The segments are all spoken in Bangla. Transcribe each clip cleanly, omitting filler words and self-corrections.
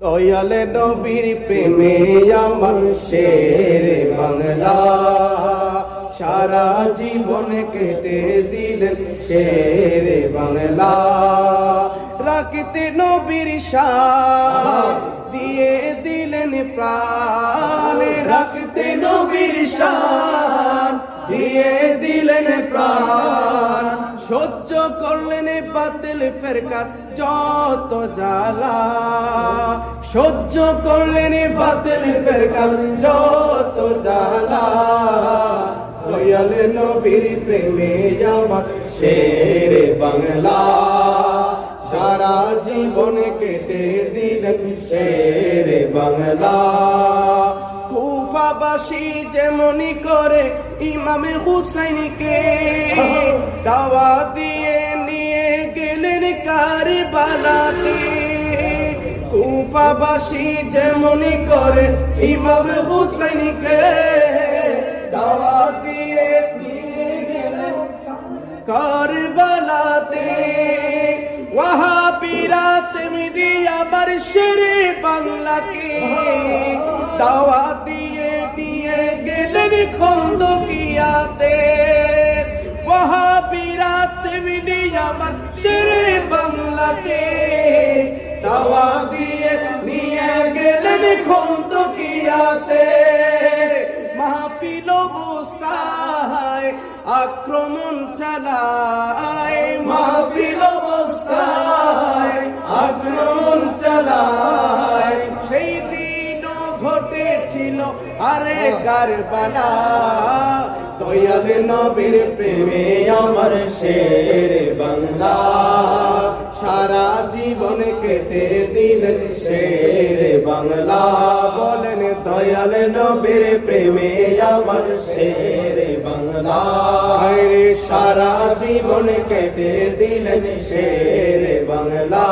দয়াল নবীর প্রেমে আমার শের বাংলা, সারা জীবন কেটে দিলেন শের বাংলা। রাখতে নবীর শান দিয়ে দিলেন প্রাণ, রাখতে নবীর শান দিয়ে দিলেন প্রাণ। সহ্য করলেন বাতিল ফেরকাত যত জ্বালা, সহ্য করলেন বাতিল ফেরকাত যত জ্বালা। দয়াল নবীর প্রেমে আমার শের বাংলা, সারা জীবন কেটে দিলেন শের বাংলা। কুফাবাসী যেমনি করে ইমাম হুসাইনকে দাওয়া দিয়ে নিয়ে গেলেন কারবালাতে। কুফাবাসী যেমনি করে ইমাম হুসাইনকে দাওয়া দিয়ে নিয়ে গেলেন কারবালাতে। ওয়াহাবীরা তেমনি আবার শেরে বাংলাকে দাওয়া দিয়ে নিয়ে গেলেন খন্দকিয়াতে। ওয়াহাবীরা তেমনি আবার শেরে বাংলাকে দাওয়া দিয়ে নিয়ে গেলেন খন্দকিয়াতে। মাহফিল অবস্থায় আক্রমণ চালায়, মাহফিল অবস্থায় আক্রমণ চালায়। সেই দিনও ঘটেছিল আরে কারবালা। দয়াল নবীর প্রেমে আমার শের বাংলা, সারা জীবন কেটে দিলেন শের বাংলা। বলেন দয়াল নবীর প্রেমে আমার শের বাংলা, রে সারা জীবন কেটে দিলেন শের বাংলা।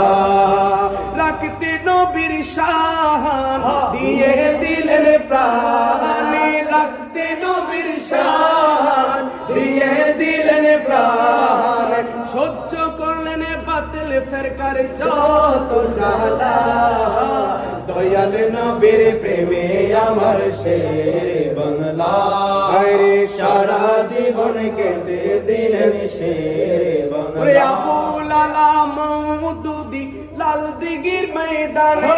রাখতে নবীর শান দিয়ে দিলেন প্রাণ, রাখতে নবীর শান দিয়ে দিলেন প্রাণ। সহ্য করলেন বাতিল ফেরকার যত জ্বালা। দয়াল নবীর প্রেমে আমার শের বাংলা, রে সারা জীবন কেটে দিলেন শের বাংলা। আবুল আলা মওদুদি লাল দিঘির ময়দানে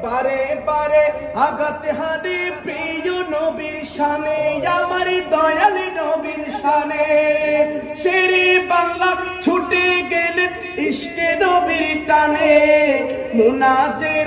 বারে বারে আঘাত হানে প্রিয় নবীর শানে, আমার দয়াল নবীর শানে। শেরে বাংলা ছুটে গেলেন ইশকে নবীর টানে, মুনাজের